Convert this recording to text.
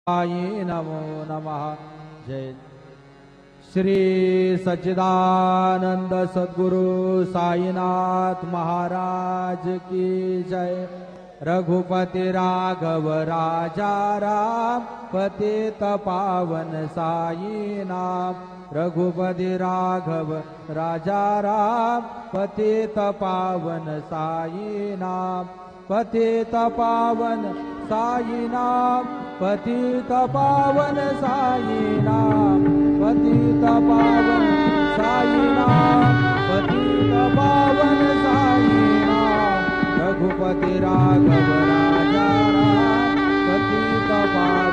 साई नमो नमः। जय श्री सच्चिदानंद सद्गुरु साईनाथ महाराज की जय। रघुपति राघव राजा राम पतित पावन साई नाम। रघुपति राघव राजा राम पतित पावन साई नाम। पतित पावन साई नाम, पतित पावन साई नाम, पतित पावन साई नाम, पतित पावन साई नाम। रघुपति राघव राजा राम पतित पावन